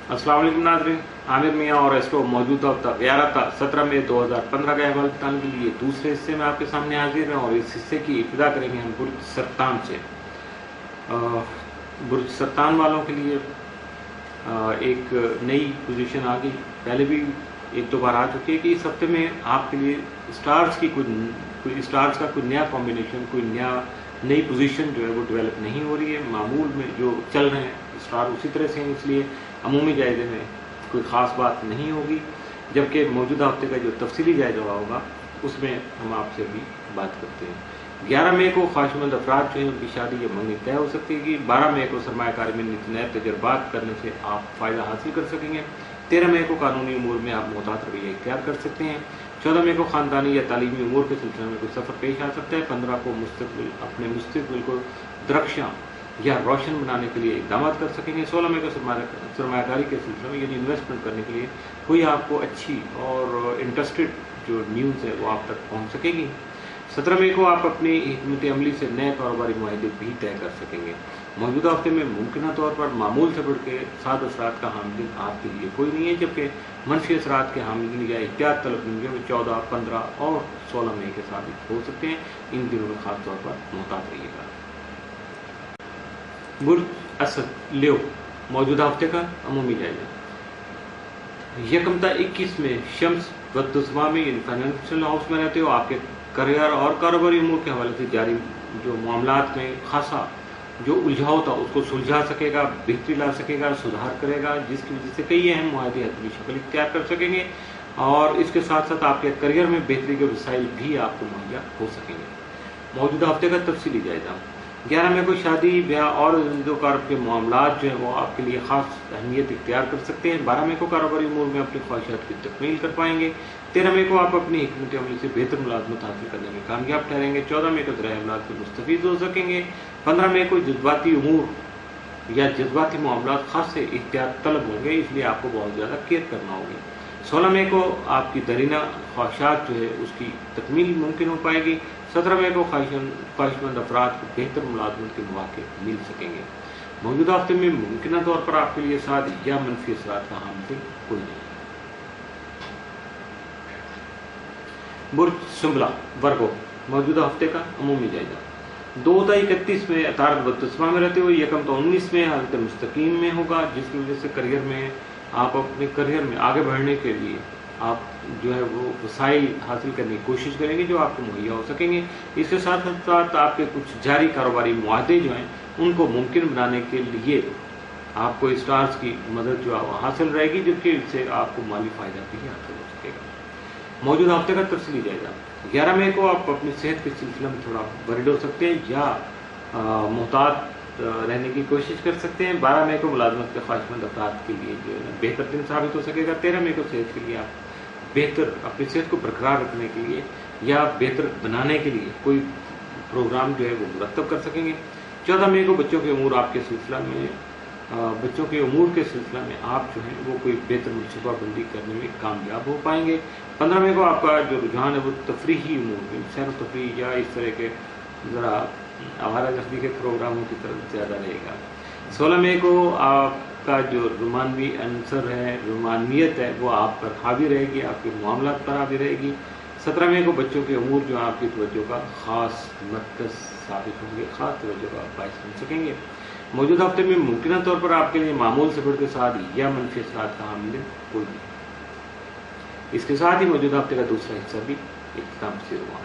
अस्सलाम वालेकुम नाज़रीन, आमिर मियाँ और एस्ट्रो मौजूदा हफ्ता 17 मई 2015 का अहवाल बताने के लिए दूसरे हिस्से में आपके सामने हाजिर हैं। और इस हिस्से की इब्तिदा करेंगे हम बुर्ज सरतान से। बुर्ज सरतान वालों के लिए एक नई पोजीशन आ गई, पहले भी एक दो बार आ चुकी है कि इस हफ्ते में आपके लिए स्टार्स की कोई स्टार्स का कोई नया कॉम्बिनेशन, कोई नई पोजीशन जो है वो डेवलप नहीं हो रही है। मामूल में जो चल रहे हैं स्टार उसी तरह से हैं, इसलिए अमूमी जायजे में कोई ख़ास बात नहीं होगी। जबकि मौजूदा हफ्ते का जो तफसीली जायजा होगा उसमें हम आपसे भी बात करते हैं। 11 मई को ख्वाहिशमंद अफराद जो हैं उनकी शादी या मंगनी तय हो सकती है कि 12 मई को सरमायाकारी में नए तजर्बात करने से आप फ़ायदा हासिल कर सकेंगे। 13 मई को कानूनी उमूर में आप मोहतात रवैया इख्तियार कर सकते हैं। 14 मई को ख़ानदानी या तालीमी उमूर के सिलसिले में कोई सफ़र पेश आ सकता है। 15 को अपने मुस्तक़बिल को दरख्शां या रोशन बनाने के लिए इक़दाम कर सकेंगे। 16 मई को सरमायाकारी के सिलसिले में यानी इन्वेस्टमेंट करने के लिए कोई आपको अच्छी और इंटरेस्टेड जो न्यूज़ है वो आप तक पहुँच सकेगी। 17 मई को आप अपनी हिकमत अमली से नए कारोबारी मुआहदे भी तय कर सकेंगे। मौजूदा हफ्ते में मुमकिन तौर पर मामूल से बढ़ के 7 असरात का हामिल आपके लिए कोई नहीं है, जबकि मनफी असरात के हामिल या एहतियात तलब दिन में 14, 15 और 16 मई के साबित हो सकते हैं। इन दिनों में खास तौर पर मोहतात रहिएगा। बुर्ज असद लियो मौजूदा हफ्ते का अमूमी जायजा। यकमता 21 में शम्स बदतुस्मा में यानी फाइनेंशियल हाउस में रहते हो, आपके करियर और कारोबारी उमूर के हवाले से जारी जो मामलात में खासा जो उलझाव था उसको सुलझा सकेगा, बेहतरी ला सकेगा, सुधार करेगा, जिसकी वजह से कई अहम मुआहदे हतमी शक्ल इख्तियार कर सकेंगे। और इसके साथ साथ आपके करियर में बेहतरी के वसाइल भी आपको मुहैया हो सकेंगे। मौजूदा हफ्ते का तफसीली जायजा। 11 मई को शादी, ब्याह और कार के मामलात जो हैं वो आपके लिए ख़ास अहमियत इख्तियार कर सकते हैं। 12 मई को कारोबारी उमूर में अपनी ख्वाहिशात की तकमील कर पाएंगे। 13 मई को आप अपनी हिकमत अमली से बेहतर मुलाजमत हासिल करने में कामयाब ठहरेंगे। 14 मई को ज़राए अमलाक से मुस्तफ़ीद हो सकेंगे। 15 मई को जज्बाती उमूर या जज्बाती मामलात खास से एहतियात तलब होंगे, इसलिए आपको बहुत ज़्यादा केयर करना होगी। 16 मई को आपकी दरीना ख्वाहिशात जो है उसकी तकमील मुमकिन हो पाएगी। 17 मई को ख्वाहिशमंद अफराद को बेहतर मुलाजमत के मौके मिल सकेंगे। मौजूदा हफ्ते में मुमकिन तौर पर आपके लिए साद या मनफी असरात का हामिल कोई नहीं। बुर्ज सुंबला वर्गो मौजूदा हफ्ते का अमूमी जायजा। 2-31 में अतारत बदतुस्मा में रहते हुए 1-19 में हालत मुस्तकीम में होगा, जिसकी वजह से करियर में आप अपने करियर में आगे बढ़ने के लिए आप जो है वो वसाइल हासिल करने की कोशिश करेंगे जो आपको मुहैया हो सकेंगे। इसके साथ साथ आपके कुछ जारी कारोबारी मुआहदे जो हैं उनको मुमकिन बनाने के लिए आपको स्टार्स की मदद जो हासिल रहेगी, जबकि इससे आपको माली फ़ायदा भी हासिल हो सकेगा। मौजूदा हफ्ते का तफसीली जायजा। 11 मई को आप अपनी सेहत के सिलसिले में थोड़ा वरीड हो सकते हैं या मोहतात रहने की कोशिश कर सकते हैं। 12 मई को मुलाजमत के ख्वाहिशमंद अफराद के लिए जो है बेहतर दिन साबित हो सकेगा। 13 मई को सेहत के लिए आप बेहतर अपनी सेहत को बरकरार रखने के लिए या बेहतर बनाने के लिए कोई प्रोग्राम जो है वो मुरतब कर सकेंगे। 14 मई को बच्चों के उमूर के सिलसिला में आप जो है वो कोई बेहतर मनसूबा बंदी करने में कामयाब हो पाएंगे। 15 मई को आपका जो रुझान है वो तफरीही उमूर में सैर तफरीह या इस तरह के ज़रा आवारागर्दी के प्रोग्रामों की तरफ ज़्यादा रहेगा। 16 मई को आपका जो रोमानवी अंसर है, रोमानियत है, वो आप पर हावी रहेगी, आपके मामलात पर हावी रहेगी। 17 मई को बच्चों के उमूर जो आपकी तवज्जो का ख़ास मरकज़ साबित होंगे, ख़ास तवज्जो का बायस बन सकेंगे। मौजूदा हफ्ते में मुमकिन तौर पर आपके लिए मामूल से बढ़ के साथ या मनफी असरात का हामिल कोई नहीं। इसके साथ ही मौजूदा हफ्ते का दूसरा हिस्सा भी इख्तिताम से हुआ।